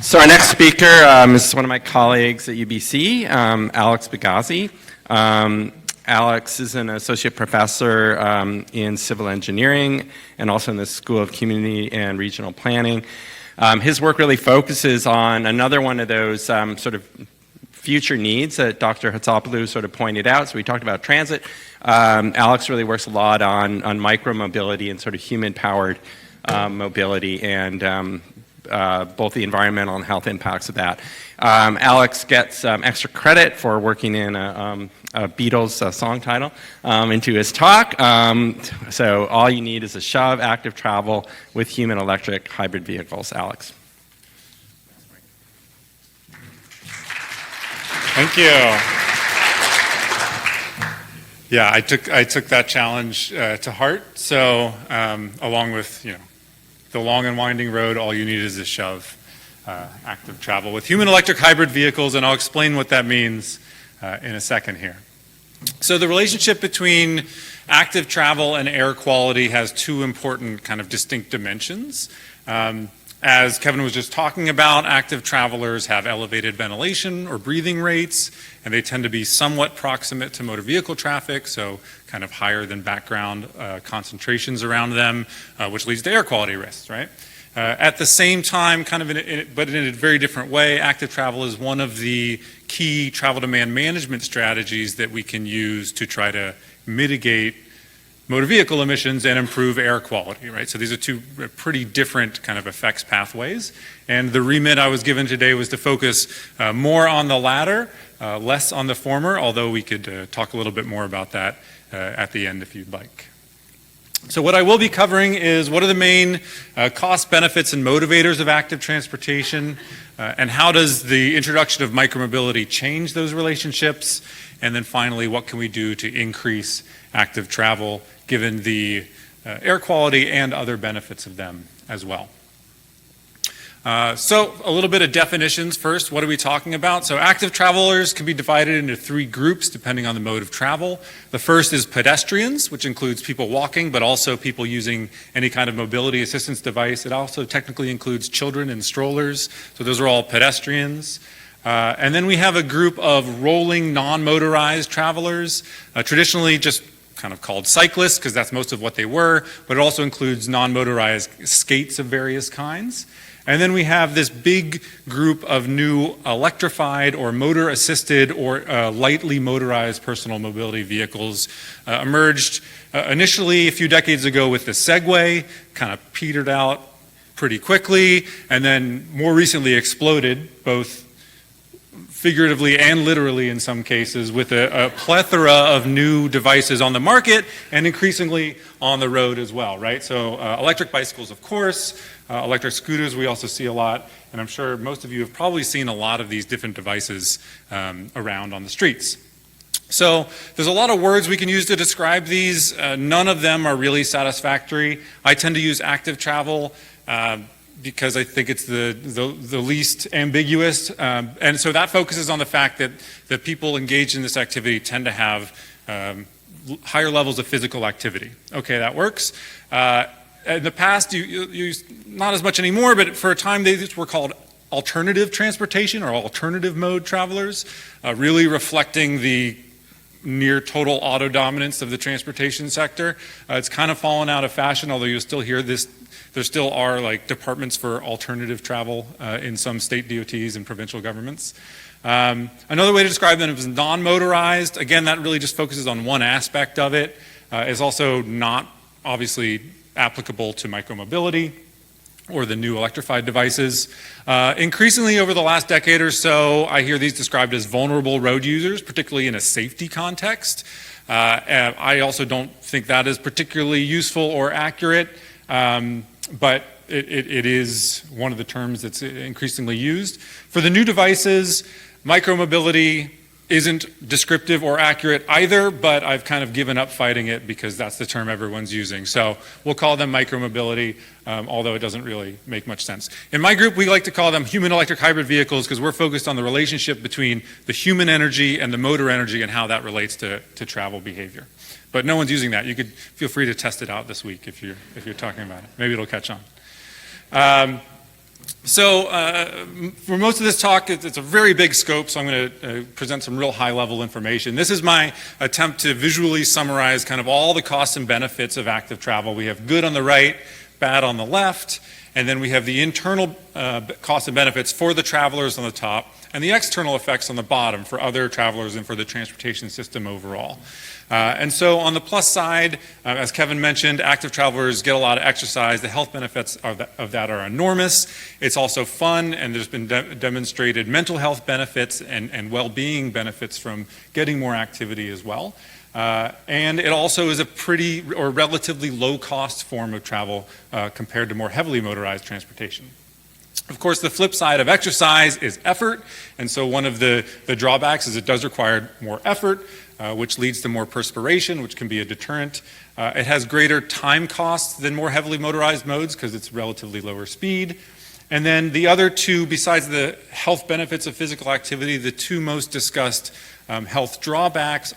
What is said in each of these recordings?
So our next speaker is one of my colleagues at UBC, Alex Gigazzi. Alex is an associate professor in civil engineering and also in the School of Community and Regional Planning. His work really focuses on another one of those sort of future needs that Dr. Hatzopoulou sort of pointed out. So we talked about transit. Alex really works a lot on micromobility and sort of human-powered mobility and both the environmental and health impacts of that. Alex gets extra credit for working in a Beatles song title into his talk. So all you need is a shove, active travel with human electric hybrid vehicles. Alex. Thank you. Yeah, I took that challenge to heart. So along with the long and winding road, all you need is a shove, active travel with human electric hybrid vehicles, and I'll explain what that means in a second here. So the relationship between active travel and air quality has two important kind of distinct dimensions. As Kevin was just talking about, active travelers have elevated ventilation or breathing rates, and they tend to be somewhat proximate to motor vehicle traffic, so kind of higher than background concentrations around them, which leads to air quality risks, right? At the same time, kind of but in a very different way, active travel is one of the key travel demand management strategies that we can use to try to mitigate motor vehicle emissions and improve air quality, right? So these are two pretty different kind of effects pathways. And the remit I was given today was to focus more on the latter, less on the former, although we could talk a little bit more about that at the end if you'd like. So what I will be covering is what are the main cost benefits and motivators of active transportation, and how does the introduction of micromobility change those relationships, and then finally, what can we do to increase active travel given the air quality and other benefits of them as well. So a little bit of definitions first. What are we talking about? So active travelers can be divided into three groups depending on the mode of travel. The first is pedestrians, which includes people walking, but also people using any kind of mobility assistance device. It also technically includes children in strollers. So those are all pedestrians. And then we have a group of rolling non-motorized travelers, traditionally just kind of called cyclists because that's most of what they were, but it also includes non-motorized skates of various kinds. And then we have this big group of new electrified or motor-assisted or lightly motorized personal mobility vehicles emerged initially a few decades ago with the Segway, kind of petered out pretty quickly, and then more recently exploded, both figuratively and literally in some cases, with a plethora of new devices on the market and increasingly on the road as well, right? So electric bicycles, of course, electric scooters we also see a lot, and I'm sure most of you have probably seen a lot of these different devices around on the streets. So there's a lot of words we can use to describe these. None of them are really satisfactory. I tend to use active travel because I think it's the least ambiguous. And so that focuses on the fact that people engaged in this activity tend to have higher levels of physical activity. Okay, that works. In the past, you not as much anymore, but for a time they were called alternative transportation or alternative mode travelers, really reflecting the near total auto dominance of the transportation sector. It's kind of fallen out of fashion, although you'll still hear this. There still are like departments for alternative travel in some state DOTs and provincial governments. Another way to describe them is non-motorized. Again, that really just focuses on one aspect of it. It's also not obviously applicable to micromobility or the new electrified devices. Increasingly over the last decade or so, I hear these described as vulnerable road users, particularly in a safety context. And I also don't think that is particularly useful or accurate. But it is one of the terms that's increasingly used. For the new devices, micromobility isn't descriptive or accurate either, but I've kind of given up fighting it because that's the term everyone's using. So we'll call them micromobility, although it doesn't really make much sense. In my group, we like to call them human electric hybrid vehicles because we're focused on the relationship between the human energy and the motor energy and how that relates to travel behavior. But no one's using that. You could feel free to test it out this week if you're talking about it. Maybe it'll catch on. For most of this talk, it's a very big scope, so I'm going to present some real high-level information. This is my attempt to visually summarize kind of all the costs and benefits of active travel. We have good on the right, bad on the left, and then we have the internal costs and benefits for the travelers on the top, and the external effects on the bottom for other travelers and for the transportation system overall. And so on the plus side, as Kevin mentioned, active travelers get a lot of exercise. The health benefits of that are enormous. It's also fun, and there's been demonstrated mental health benefits and well-being benefits from getting more activity as well. And it also is a pretty or relatively low-cost form of travel compared to more heavily motorized transportation. Of course, the flip side of exercise is effort, and so one of the drawbacks is it does require more effort, which leads to more perspiration, which can be a deterrent. It has greater time costs than more heavily motorized modes because it's relatively lower speed. And then the other two, besides the health benefits of physical activity, the two most discussed health drawbacks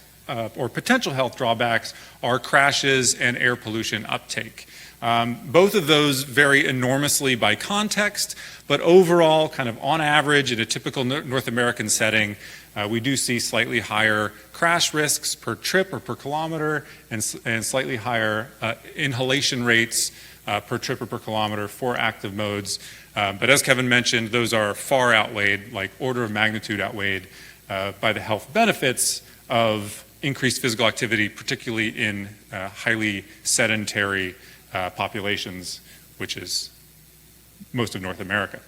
or potential health drawbacks are crashes and air pollution uptake. Both of those vary enormously by context, but overall, kind of on average, in a typical North American setting, we do see slightly higher crash risks per trip or per kilometer and slightly higher inhalation rates per trip or per kilometer for active modes. But as Kevin mentioned, those are far outweighed, like order of magnitude outweighed by the health benefits of increased physical activity, particularly in highly sedentary populations, which is most of North America.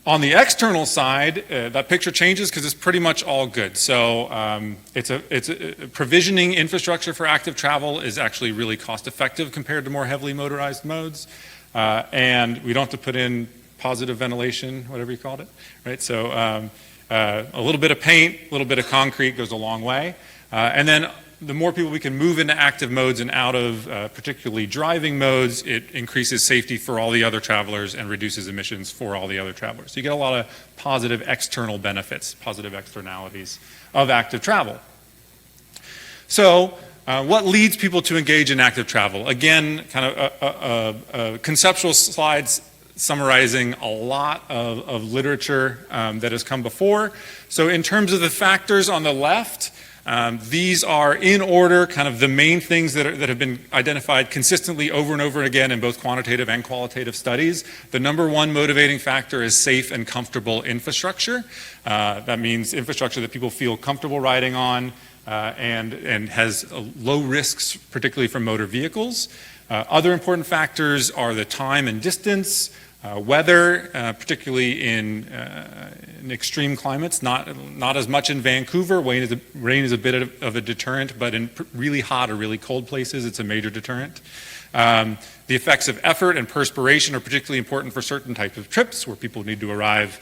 On the external side, that picture changes because it's pretty much all good. So provisioning infrastructure for active travel is actually really cost effective compared to more heavily motorized modes. And we don't have to put in positive ventilation, whatever you called it, right? So a little bit of paint, a little bit of concrete goes a long way. And then the more people we can move into active modes and out of particularly driving modes, it increases safety for all the other travelers and reduces emissions for all the other travelers. So you get a lot of positive external benefits, positive externalities of active travel. So what leads people to engage in active travel? Again, kind of conceptual slides summarizing a lot of literature that has come before. So in terms of the factors on the left, these are in order kind of the main things that have been identified consistently over and over again in both quantitative and qualitative studies. The number one motivating factor is safe and comfortable infrastructure. That means infrastructure that people feel comfortable riding on and has low risks, particularly from motor vehicles. Other important factors are the time and distance, weather, particularly in extreme climates, not as much in Vancouver. Rain is a bit of a deterrent, but in really hot or really cold places, it's a major deterrent. The effects of effort and perspiration are particularly important for certain types of trips where people need to arrive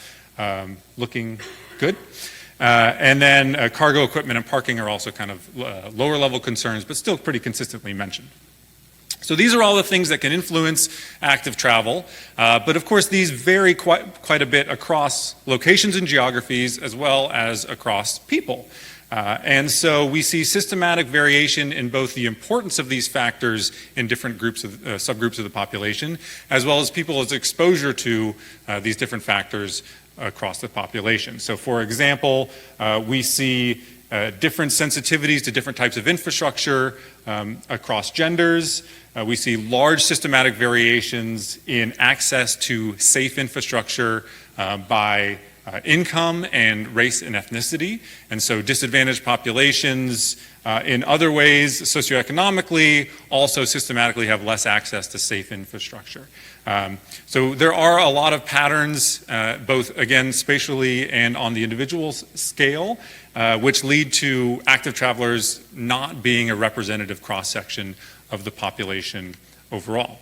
looking good. And then cargo equipment and parking are also kind of lower level concerns, but still pretty consistently mentioned. So these are all the things that can influence active travel, but of course these vary quite a bit across locations and geographies as well as across people. And so we see systematic variation in both the importance of these factors in different groups of subgroups of the population, as well as people's exposure to these different factors across the population. So for example, we see different sensitivities to different types of infrastructure across genders. We see large systematic variations in access to safe infrastructure by income and race and ethnicity. And so disadvantaged populations in other ways, socioeconomically, also systematically have less access to safe infrastructure. So there are a lot of patterns, both, again, spatially and on the individual scale, which lead to active travelers not being a representative cross-section of the population overall.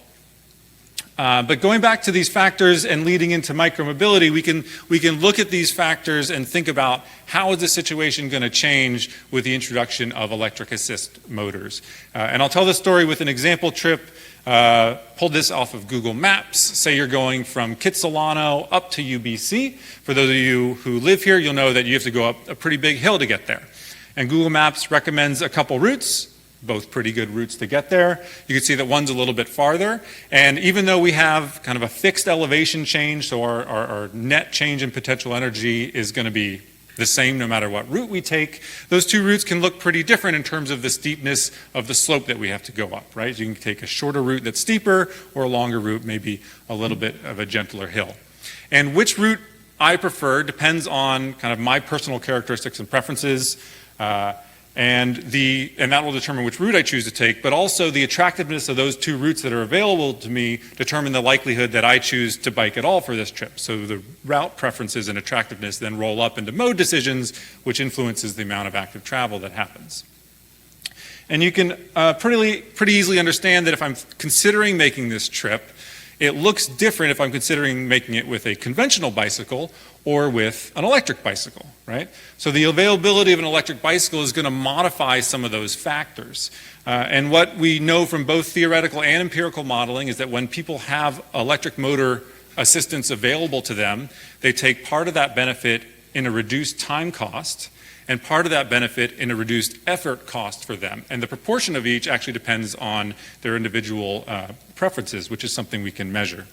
But going back to these factors and leading into micromobility, we can look at these factors and think about how is the situation going to change with the introduction of electric assist motors. And I'll tell this story with an example trip. Pulled this off of Google Maps. Say you're going from Kitsilano up to UBC. For those of you who live here, you'll know that you have to go up a pretty big hill to get there. And Google Maps recommends a couple routes. both pretty good routes to get there. You can see that one's a little bit farther, and even though we have kind of a fixed elevation change, so our net change in potential energy is going to be the same no matter what route we take, those two routes can look pretty different in terms of the steepness of the slope that we have to go up, right? You can take a shorter route that's steeper, or a longer route, maybe a little bit of a gentler hill. And which route I prefer depends on kind of my personal characteristics and preferences, and that will determine which route I choose to take, but also the attractiveness of those two routes that are available to me determine the likelihood that I choose to bike at all for this trip. So the route preferences and attractiveness then roll up into mode decisions, which influences the amount of active travel that happens. And you can pretty easily understand that if I'm considering making this trip, it looks different if I'm considering making it with a conventional bicycle or with an electric bicycle, right? So the availability of an electric bicycle is going to modify some of those factors. And what we know from both theoretical and empirical modeling is that when people have electric motor assistance available to them, they take part of that benefit in a reduced time cost and part of that benefit in a reduced effort cost for them. And the proportion of each actually depends on their individual preferences, which is something we can measure.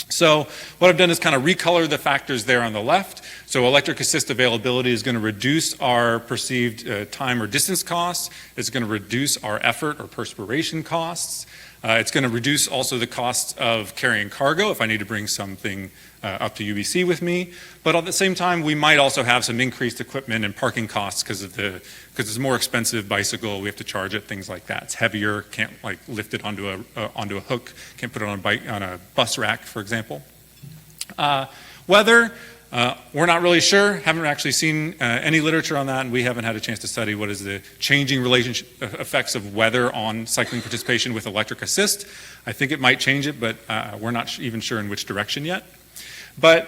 So what I've done is kind of recolor the factors there on the left. So electric assist availability is going to reduce our perceived time or distance costs. It's going to reduce our effort or perspiration costs. It's going to reduce also the costs of carrying cargo if I need to bring something up to UBC with me. But at the same time, we might also have some increased equipment and parking costs because it's a more expensive bicycle. We have to charge it, things like that. It's heavier, can't like lift it onto a hook, can't put it on a bus rack, for example. Weather. We're not really sure, haven't actually seen any literature on that, and we haven't had a chance to study what is the changing relationship effects of weather on cycling participation with electric assist. I think it might change it, but we're not even sure in which direction yet. But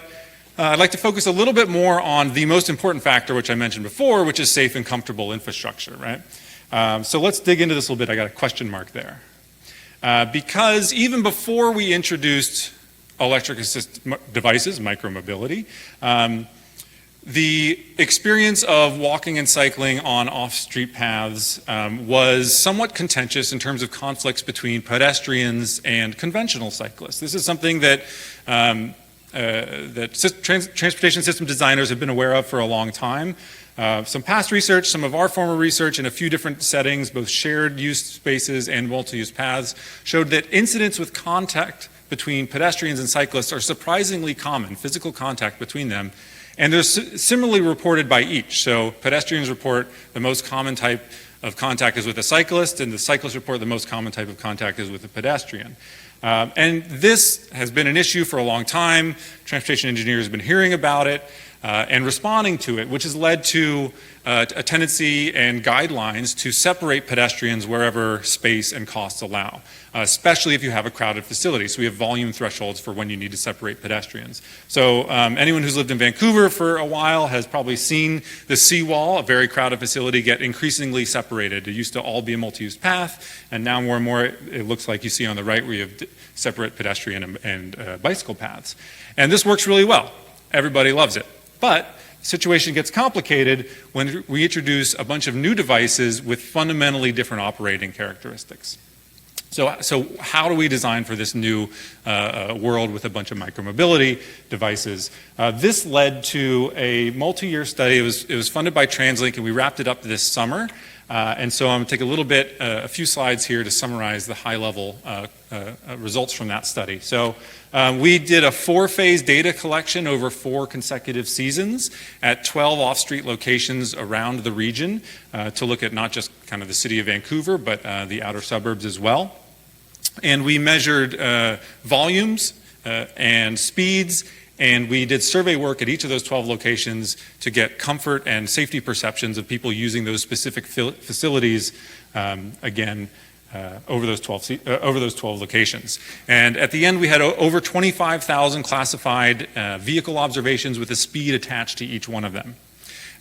I'd like to focus a little bit more on the most important factor, which I mentioned before, which is safe and comfortable infrastructure, right? So let's dig into this a little bit. I got a question mark there. Because even before we introduced electric assist devices, micromobility, the experience of walking and cycling on off-street paths was somewhat contentious in terms of conflicts between pedestrians and conventional cyclists. This is something that transportation system designers have been aware of for a long time. Some past research, some of our former research in a few different settings, both shared use spaces and multi-use paths, showed that incidents with contact between pedestrians and cyclists are surprisingly common, physical contact between them, and they're similarly reported by each. So pedestrians report the most common type of contact is with a cyclist, and the cyclists report the most common type of contact is with a pedestrian. And this has been an issue for a long time. Transportation engineers have been hearing about it and responding to it, which has led to a tendency and guidelines to separate pedestrians wherever space and costs allow, especially if you have a crowded facility. So we have volume thresholds for when you need to separate pedestrians. So anyone who's lived in Vancouver for a while has probably seen the seawall, a very crowded facility, get increasingly separated. It used to all be a multi-use path, and now more and more it looks like you see on the right where you have separate pedestrian and bicycle paths. And this works really well. Everybody loves it. But the situation gets complicated when we introduce a bunch of new devices with fundamentally different operating characteristics. So how do we design for this new world with a bunch of micromobility devices? This led to a multi-year study. It was funded by TransLink, and we wrapped it up this summer. And so I'm going to take a few slides here to summarize the high-level results from that study. So we did a 4-phase data collection over 4 consecutive seasons at 12 off-street locations around the region to look at not just kind of the city of Vancouver, but the outer suburbs as well. And we measured volumes and speeds, and we did survey work at each of those 12 locations to get comfort and safety perceptions of people using those specific facilities, over those 12 locations. And at the end, we had over 25,000 classified vehicle observations with a speed attached to each one of them.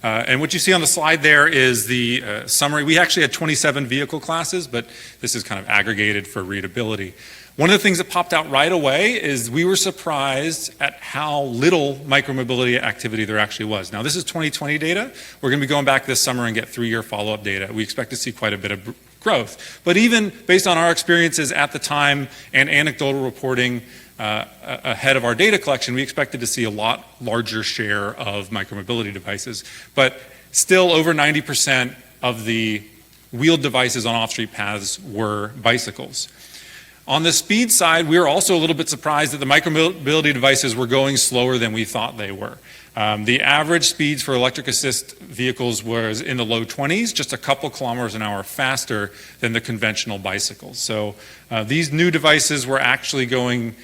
And what you see on the slide there is the summary. We actually had 27 vehicle classes, but this is kind of aggregated for readability. One of the things that popped out right away is we were surprised at how little micromobility activity there actually was. Now, this is 2020 data. We're going to be going back this summer and get 3-year follow-up data. We expect to see quite a bit of growth. But even based on our experiences at the time and anecdotal reporting ahead of our data collection, we expected to see a lot larger share of micromobility devices. But still, over 90% of the wheeled devices on off-street paths were bicycles. On the speed side, we were also a little bit surprised that the micromobility devices were going slower than we thought they were. The average speeds for electric assist vehicles was in the low 20s, just a couple kilometers an hour faster than the conventional bicycles. So these new devices were actually going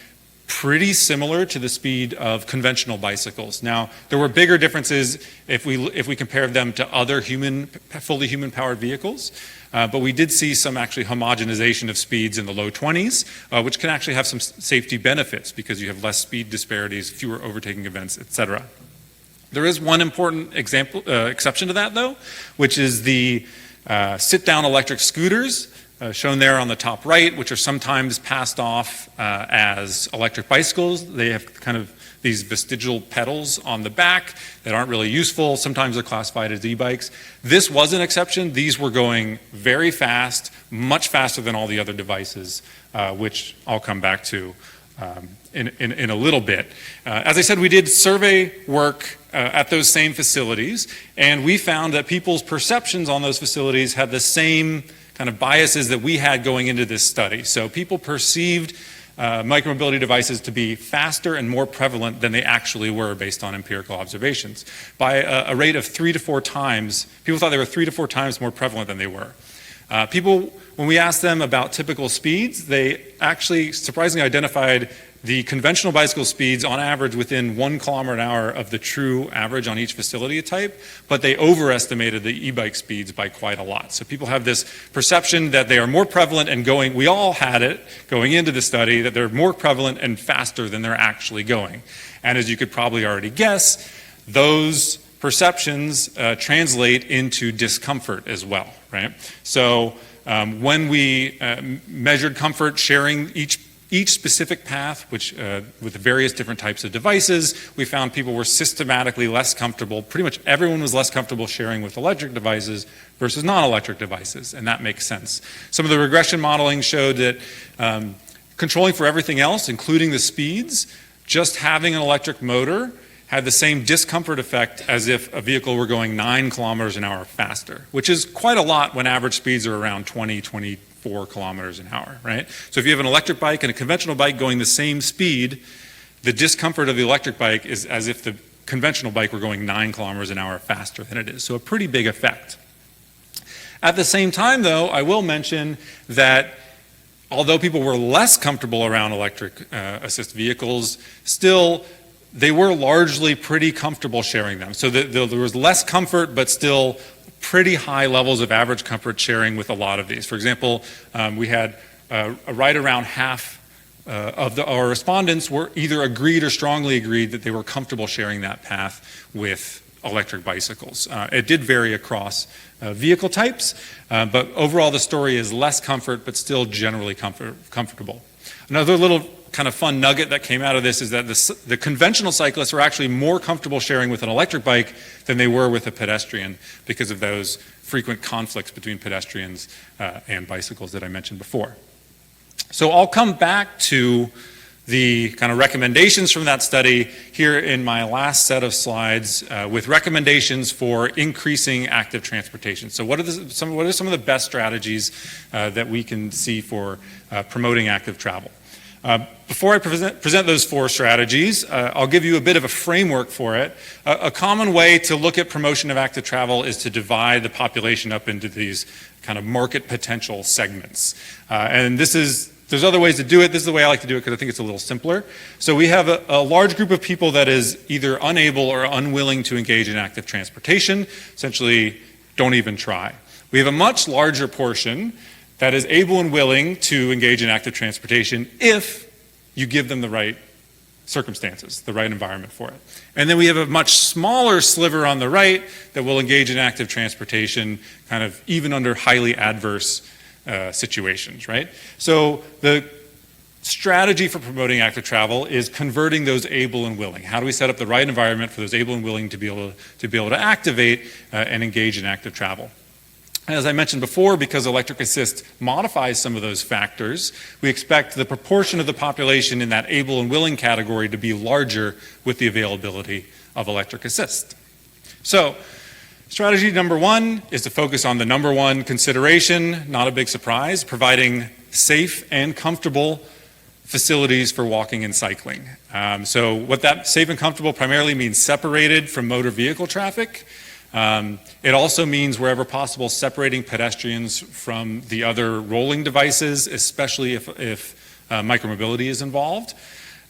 pretty similar to the speed of conventional bicycles. Now, there were bigger differences if we compared them to other fully human-powered vehicles, but we did see some actually homogenization of speeds in the low 20s, which can actually have some safety benefits because you have less speed disparities, fewer overtaking events, etc. There is one important exception to that, though, which is the sit-down electric scooters, shown there on the top right, which are sometimes passed off as electric bicycles. They have kind of these vestigial pedals on the back that aren't really useful. Sometimes they're classified as e-bikes. This was an exception. These were going very fast, much faster than all the other devices, which I'll come back to in a little bit. As I said, we did survey work at those same facilities, and we found that people's perceptions on those facilities had the same kind of biases that we had going into this study. So people perceived micromobility devices to be faster and more prevalent than they actually were based on empirical observations. By a rate of 3 to 4 times, people thought they were 3 to 4 times more prevalent than they were. People, when we asked them about typical speeds, they actually surprisingly identified the conventional bicycle speeds on average within 1 kilometer an hour of the true average on each facility type, but they overestimated the e-bike speeds by quite a lot. So people have this perception that they are more prevalent and going, we all had it going into the study, that they're more prevalent and faster than they're actually going. And as you could probably already guess, those perceptions translate into discomfort as well, right? So when we measured comfort sharing each specific path, which with the various different types of devices, we found people were systematically less comfortable. Pretty much everyone was less comfortable sharing with electric devices versus non-electric devices, and that makes sense. Some of the regression modeling showed that controlling for everything else, including the speeds, just having an electric motor had the same discomfort effect as if a vehicle were going 9 kilometers an hour faster, which is quite a lot when average speeds are around 24 kilometers an hour, right? So if you have an electric bike and a conventional bike going the same speed, the discomfort of the electric bike is as if the conventional bike were going 9 kilometers an hour faster than it is. So a pretty big effect. At the same time, though, I will mention that although people were less comfortable around electric assist vehicles, still they were largely pretty comfortable sharing them. So there was less comfort, but still pretty high levels of average comfort sharing with a lot of these. For example, we had right around half of our respondents were either agreed or strongly agreed that they were comfortable sharing that path with electric bicycles. It did vary across vehicle types, but overall the story is less comfort, but still generally comfortable. Another little kind of fun nugget that came out of this is that the conventional cyclists were actually more comfortable sharing with an electric bike than they were with a pedestrian because of those frequent conflicts between pedestrians and bicycles that I mentioned before. So I'll come back to the kind of recommendations from that study here in my last set of slides with recommendations for increasing active transportation. So what are some of the best strategies that we can see for promoting active travel? Before I present those 4 strategies, I'll give you a bit of a framework for it. A common way to look at promotion of active travel is to divide the population up into these kind of market potential segments. And there's other ways to do it. This is the way I like to do it because I think it's a little simpler. So we have a large group of people that is either unable or unwilling to engage in active transportation, essentially don't even try. We have a much larger portion that is able and willing to engage in active transportation if you give them the right circumstances, the right environment for it. And then we have a much smaller sliver on the right that will engage in active transportation kind of even under highly adverse situations, right? So the strategy for promoting active travel is converting those able and willing. How do we set up the right environment for those able and willing to be able to activate and engage in active travel? As I mentioned before, because electric assist modifies some of those factors, we expect the proportion of the population in that able and willing category to be larger with the availability of electric assist. So, strategy number one is to focus on the number one consideration, not a big surprise, providing safe and comfortable facilities for walking and cycling. So what that safe and comfortable primarily means separated from motor vehicle traffic. It also means wherever possible separating pedestrians from the other rolling devices, especially if micromobility is involved.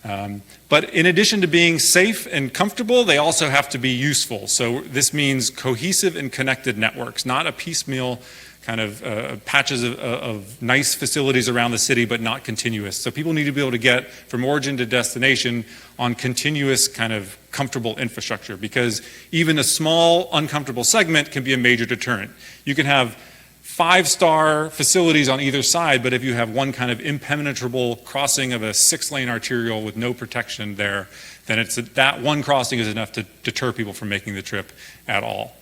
But in addition to being safe and comfortable, they also have to be useful. So this means cohesive and connected networks, not a piecemeal kind of patches of nice facilities around the city, but not continuous. So people need to be able to get from origin to destination on continuous kind of comfortable infrastructure, because even a small uncomfortable segment can be a major deterrent. You can have 5-star facilities on either side, but if you have one kind of impenetrable crossing of a 6-lane arterial with no protection there, then that one crossing is enough to deter people from making the trip at all.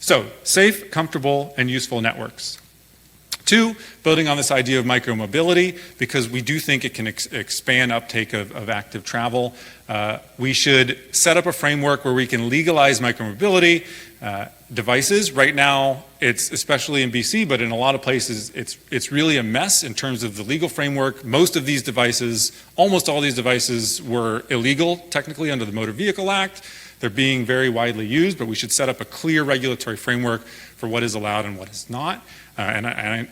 So, safe, comfortable, and useful networks. 2, building on this idea of micromobility, because we do think it can expand uptake of active travel. We should set up a framework where we can legalize micromobility devices. Right now, it's especially in BC, but in a lot of places, it's really a mess in terms of the legal framework. Most of these devices, almost all these devices, were illegal technically under the Motor Vehicle Act. They're being very widely used, but we should set up a clear regulatory framework for what is allowed and what is not. That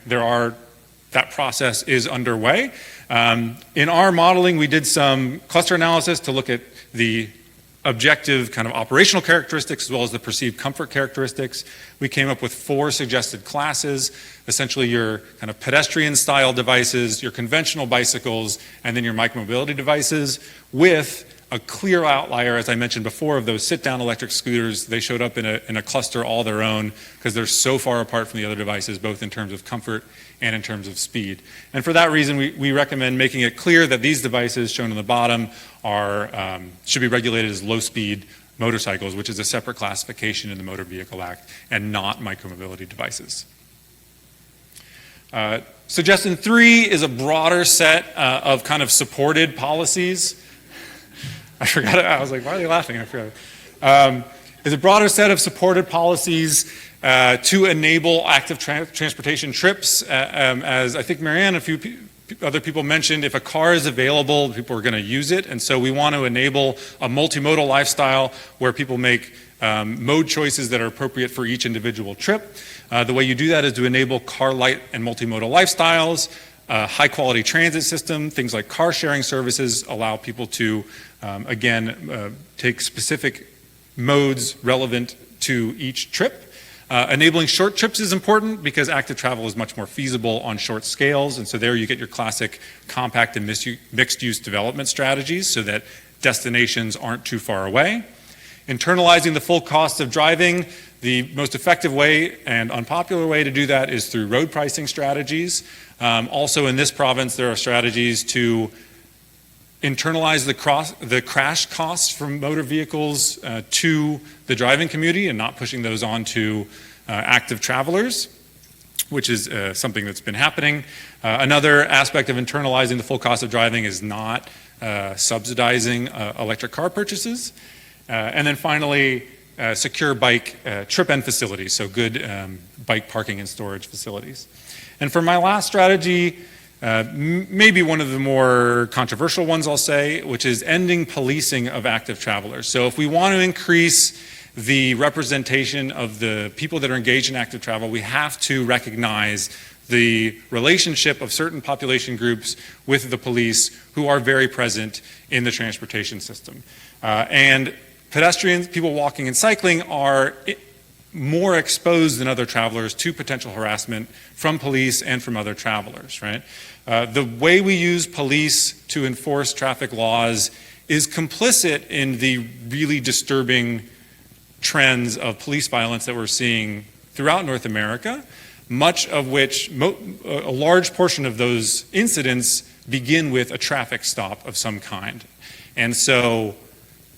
process is underway. In our modeling, we did some cluster analysis to look at the objective kind of operational characteristics as well as the perceived comfort characteristics. We came up with 4 suggested classes, essentially your kind of pedestrian style devices, your conventional bicycles, and then your micromobility devices, with a clear outlier, as I mentioned before, of those sit-down electric scooters. They showed up in a cluster all their own because they're so far apart from the other devices, both in terms of comfort and in terms of speed. And for that reason, we recommend making it clear that these devices shown on the bottom should be regulated as low-speed motorcycles, which is a separate classification in the Motor Vehicle Act, and not micromobility devices. Suggestion 3 is a broader set of kind of supported policies. I forgot it. I was like, why are they laughing? I forgot. There's a broader set of supported policies to enable active transportation trips. As I think Marianne and a few other people mentioned, if a car is available, people are going to use it. And so we want to enable a multimodal lifestyle where people make mode choices that are appropriate for each individual trip. The way you do that is to enable car light and multimodal lifestyles. High quality transit system, things like car sharing services allow people to, take specific modes relevant to each trip. Enabling short trips is important because active travel is much more feasible on short scales, and so there you get your classic compact and mixed use development strategies so that destinations aren't too far away. Internalizing the full cost of driving, the most effective way and unpopular way to do that is through road pricing strategies. Also in this province, there are strategies to internalize the crash costs from motor vehicles to the driving community and not pushing those on to active travelers, which is something that's been happening. Another aspect of internalizing the full cost of driving is not subsidizing electric car purchases. And then finally, secure bike trip-end facilities, so good bike parking and storage facilities. And for my last strategy, maybe one of the more controversial ones I'll say, which is ending policing of active travelers. So if we want to increase the representation of the people that are engaged in active travel, we have to recognize the relationship of certain population groups with the police who are very present in the transportation system. And pedestrians, people walking and cycling, are more exposed than other travelers to potential harassment from police and from other travelers, right? The way we use police to enforce traffic laws is complicit in the really disturbing trends of police violence that we're seeing throughout North America, much of which, a large portion of those incidents begin with a traffic stop of some kind. And so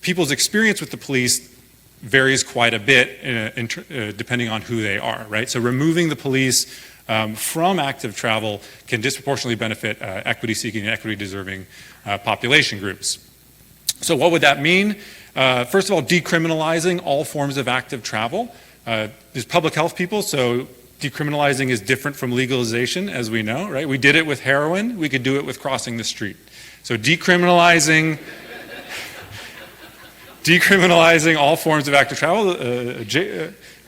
people's experience with the police varies quite a bit depending on who they are, right? So removing the police from active travel can disproportionately benefit equity-seeking and equity-deserving population groups. So what would that mean? First of all, decriminalizing all forms of active travel. There's public health people, so decriminalizing is different from legalization, as we know, right? We did it with heroin, we could do it with crossing the street. So decriminalizing all forms of active travel,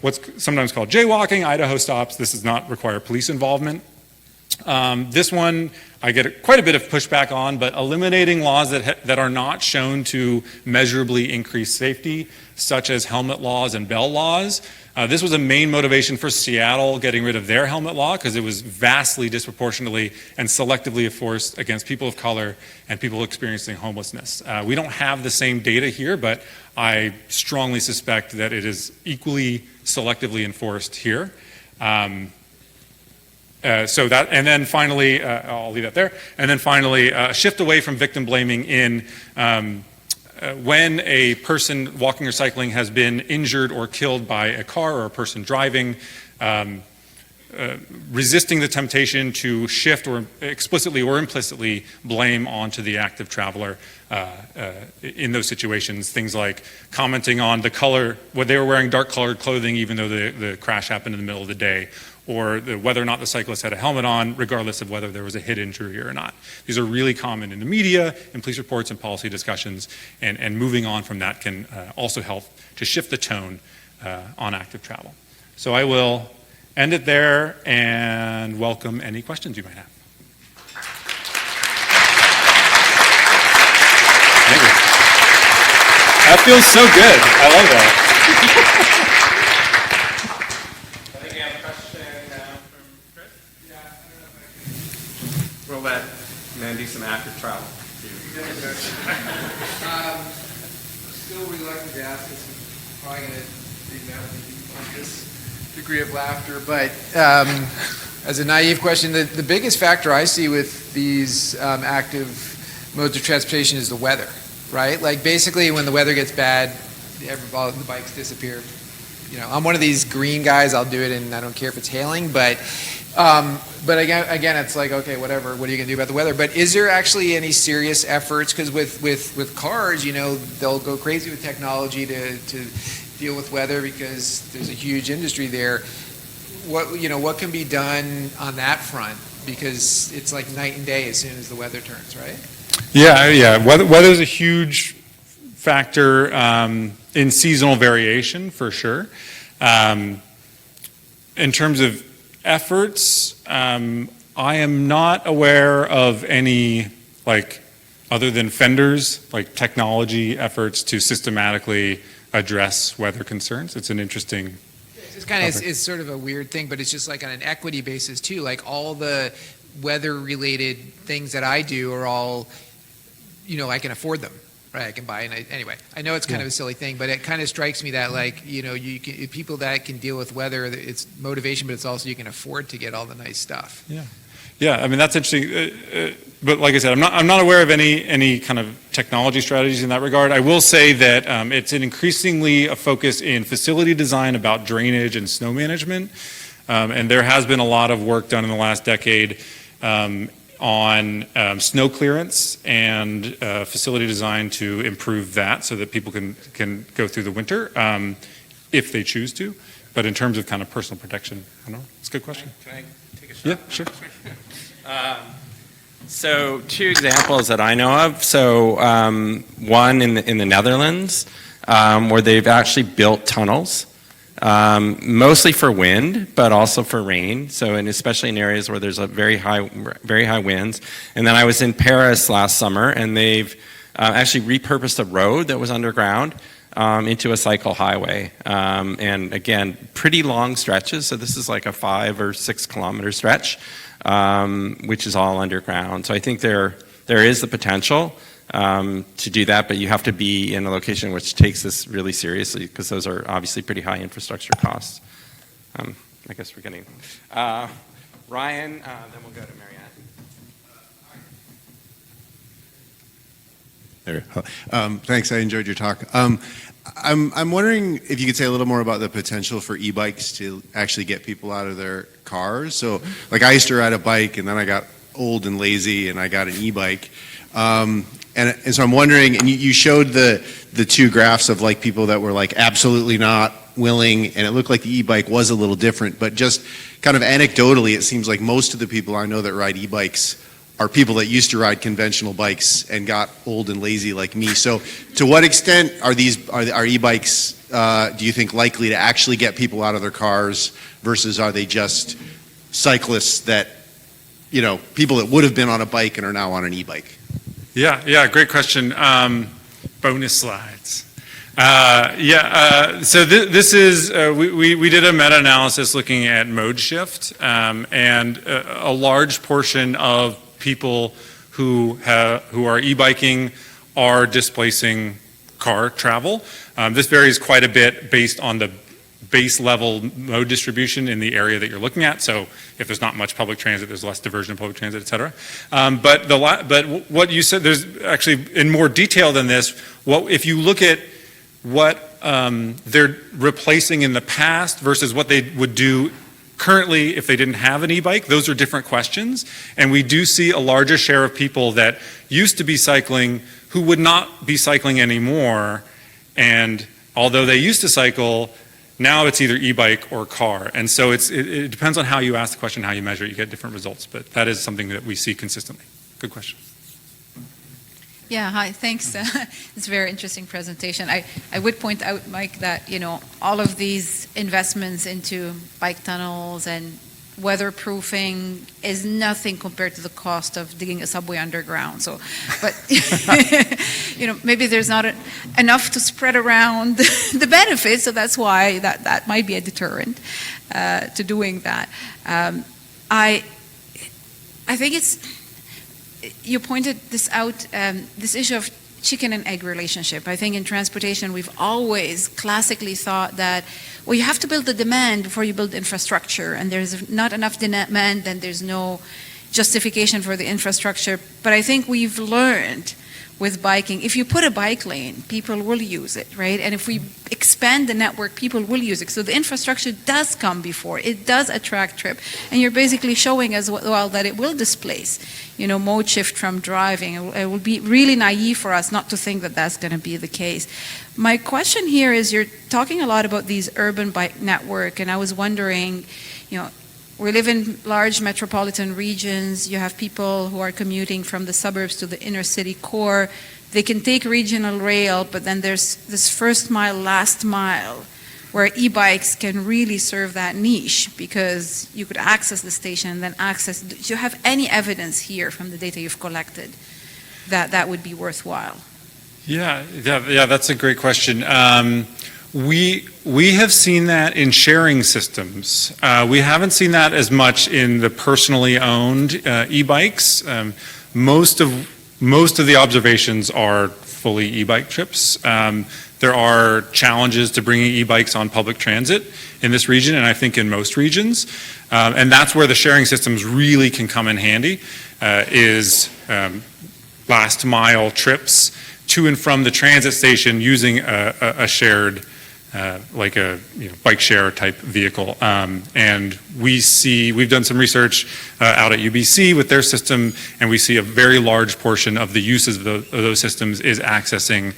what's sometimes called jaywalking, Idaho stops. This does not require police involvement. This one I get quite a bit of pushback on, but eliminating laws that are not shown to measurably increase safety, such as helmet laws and bell laws. This was a main motivation for Seattle getting rid of their helmet law because it was vastly disproportionately and selectively enforced against people of color and people experiencing homelessness. We don't have the same data here, but I strongly suspect that it is equally selectively enforced here. And then finally, I'll leave that there. And then finally, a shift away from victim blaming in when a person walking or cycling has been injured or killed by a car or a person driving, resisting the temptation to shift or explicitly or implicitly blame onto the active traveler in those situations. Things like commenting on the color, whether they were wearing dark colored clothing even though the crash happened in the middle of the day, or whether or not the cyclist had a helmet on, regardless of whether there was a head injury or not. These are really common in the media, in police reports, and policy discussions, and moving on from that can also help to shift the tone on active travel. So I will end it there and welcome any questions you might have. Thank you. That feels so good. I love that. We'll let men do some active travel. Still reluctant to ask this. I'm probably going to be mad with this degree of laughter, but as a naive question, the biggest factor I see with these active modes of transportation is the weather, right? Like basically when the weather gets bad, all the bikes disappear. You know, I'm one of these green guys. I'll do it, and I don't care if it's hailing, but again, it's like, okay, whatever. What are you going to do about the weather? But is there actually any serious efforts? Because with cars, you know, they'll go crazy with technology to deal with weather because there's a huge industry there. What can be done on that front? Because it's like night and day as soon as the weather turns, right? Yeah. Weather's a huge factor in seasonal variation for sure. In terms of efforts, I am not aware of any, like, other than Fender's, like technology efforts to systematically address weather concerns. It's an interesting. It's kind of it's sort of a weird thing, but it's just like on an equity basis too. Like all the weather-related things that I do are all, you know, I can afford them. Right, I can buy it. Anyway, I know it's kind of a silly thing, but it kind of strikes me that, like, you know, people that can deal with weather, it's motivation, but it's also you can afford to get all the nice stuff. Yeah. I mean, that's interesting. But like I said, I'm not aware of any kind of technology strategies in that regard. I will say that it's an increasingly a focus in facility design about drainage and snow management, and there has been a lot of work done in the last decade on snow clearance and facility design to improve that so that people can go through the winter if they choose to. But in terms of kind of personal protection, I don't know. It's a good question. Can I take a shot? Yeah, sure. So 2 examples that I know of. So one in the Netherlands where they've actually built tunnels. Mostly for wind, but also for rain. So, and especially in areas where there's a very high winds. And then I was in Paris last summer, and they've actually repurposed a road that was underground into a cycle highway. And again, pretty long stretches. So this is like a 5 or 6 kilometer stretch, which is all underground. So I think there is the potential to do that, but you have to be in a location which takes this really seriously because those are obviously pretty high infrastructure costs. I guess we're getting Ryan, then we'll go to Marianne. There. Thanks. I enjoyed your talk. I'm wondering if you could say a little more about the potential for e-bikes to actually get people out of their cars. So, like, I used to ride a bike, and then I got old and lazy, and I got an e-bike. And so I'm wondering, and you showed the two graphs of like people that were like absolutely not willing, and it looked like the e-bike was a little different. But just kind of anecdotally, it seems like most of the people I know that ride e-bikes are people that used to ride conventional bikes and got old and lazy like me. So to what extent are e-bikes, do you think, likely to actually get people out of their cars versus are they just cyclists that, you know, people that would have been on a bike and are now on an e-bike? Yeah, great question. Bonus slides. So this is, we did a meta-analysis looking at mode shift, and a large portion of people who are e-biking are displacing car travel. This varies quite a bit based on the base level mode distribution in the area that you're looking at. So if there's not much public transit, there's less diversion of public transit, et cetera. But what you said, there's actually, in more detail than this, if you look at what they're replacing in the past versus what they would do currently if they didn't have an e-bike, those are different questions. And we do see a larger share of people that used to be cycling who would not be cycling anymore. And although they used to cycle, now it's either e-bike or car. And so it depends on how you ask the question, how you measure it, you get different results. But that is something that we see consistently. Good question. Yeah, hi, thanks. It's a very interesting presentation. I would point out, Mike, that, you know, all of these investments into bike tunnels and weatherproofing is nothing compared to the cost of digging a subway underground. So, but, you know, maybe there's not enough to spread around the benefits, so that's why that might be a deterrent to doing that. I think you pointed this out, this issue of chicken and egg relationship. I think in transportation we've always classically thought that, well, you have to build the demand before you build infrastructure, and there's not enough demand, then there's no justification for the infrastructure. But I think we've learned with biking, if you put a bike lane, people will use it, right? And if we expand the network, people will use it. So the infrastructure does come before, it does attract trip. And you're basically showing as well that it will displace, you know, mode shift from driving. It will be really naive for us not to think that that's going to be the case. My question here is, you're talking a lot about these urban bike network, and I was wondering, you know, we live in large metropolitan regions. You have people who are commuting from the suburbs to the inner city core. They can take regional rail, but then there's this first mile, last mile, where e-bikes can really serve that niche, because you could access the station and then access. Do you have any evidence here from the data you've collected that that would be worthwhile? Yeah, that's a great question. We have seen that in sharing systems. We haven't seen that as much in the personally owned e-bikes. Most of the observations are fully e-bike trips. There are challenges to bringing e-bikes on public transit in this region, and I think in most regions. And that's where the sharing systems really can come in handy, is last mile trips to and from the transit station using a shared, like a bike share type vehicle. And we've done some research out at UBC with their system, and we see a very large portion of the uses of those systems is accessing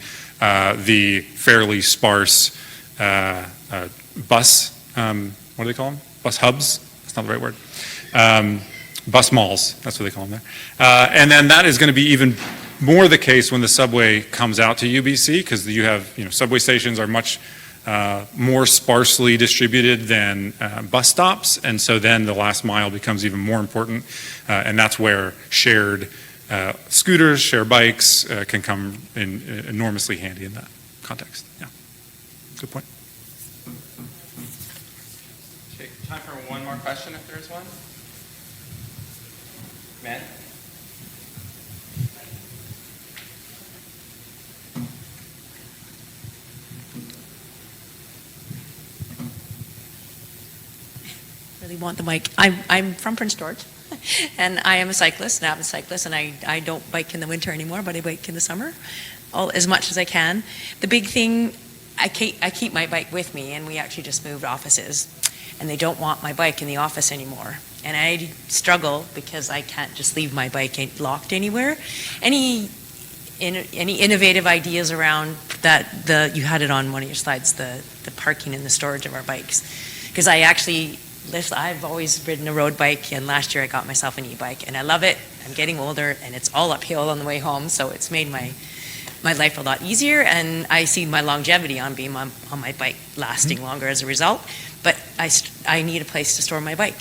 the fairly sparse bus, what do they call them? Bus hubs? That's not the right word. Bus malls, that's what they call them there. And then that is going to be even more the case when the subway comes out to UBC, because you have, subway stations are much more sparsely distributed than bus stops, and so then the last mile becomes even more important, and that's where shared scooters, shared bikes can come in enormously handy in that context. Yeah, good point. Okay, time for one more question if there's one. Matt? Really want the mic. I'm from Prince George, and I am a cyclist, an avid cyclist, and I don't bike in the winter anymore, but I bike in the summer. as much as I can. The big thing, I keep my bike with me, and we actually just moved offices, and they don't want my bike in the office anymore. And I struggle because I can't just leave my bike locked anywhere. Any innovative ideas around that? You had it on one of your slides, the parking and the storage of our bikes. Because I've always ridden a road bike, and last year I got myself an e-bike, and I love it. I'm getting older, and it's all uphill on the way home, so it's made my life a lot easier, and I see my longevity on being on my bike lasting longer as a result. But I need a place to store my bike.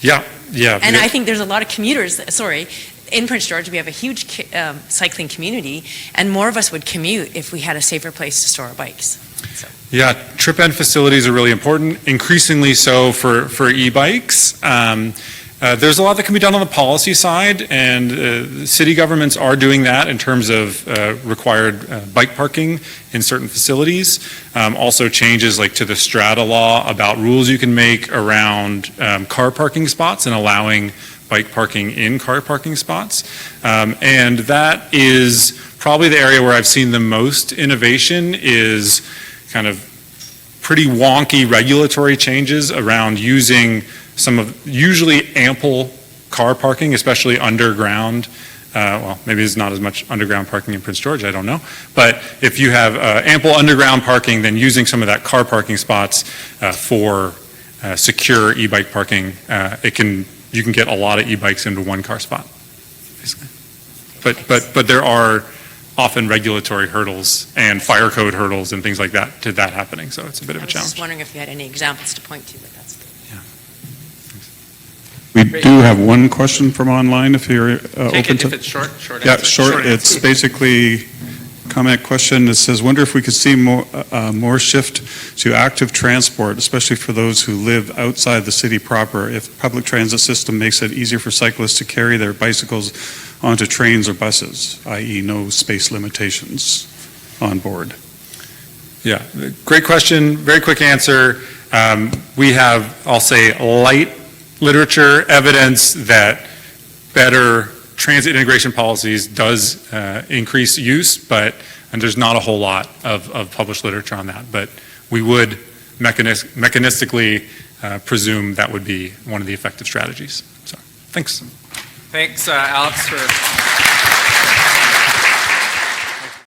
Yeah. And I think there's a lot of commuters, in Prince George, we have a huge cycling community, and more of us would commute if we had a safer place to store our bikes. So. Yeah, trip end facilities are really important, increasingly so for e-bikes. There's a lot that can be done on the policy side, and city governments are doing that in terms of required bike parking in certain facilities. Also changes like to the strata law about rules you can make around car parking spots and allowing bike parking in car parking spots. And that is probably the area where I've seen the most innovation is kind of pretty wonky regulatory changes around using some of usually ample car parking, especially underground. Well, maybe there's not as much underground parking in Prince George, I don't know. But if you have ample underground parking, then using some of that car parking spots for secure e-bike parking, you can get a lot of e-bikes into one car spot, basically. But there are often regulatory hurdles and fire code hurdles and things like that to that happening, so it's a bit of a I was challenge. just wondering if you had any examples to point to, but that's good. We do have one question from online, if you're Take open it to. if it's short Yeah, answer. short. It's basically comment question. It says, wonder if we could see more shift to active transport, especially for those who live outside the city proper, if public transit system makes it easier for cyclists to carry their bicycles onto trains or buses, i.e. no space limitations on board. Yeah, great question, very quick answer. We have, I'll say, light literature evidence that better transit integration policies does increase use, and there's not a whole lot of published literature on that, but we would mechanistically presume that would be one of the effective strategies. So, thanks. Thanks, Alex, for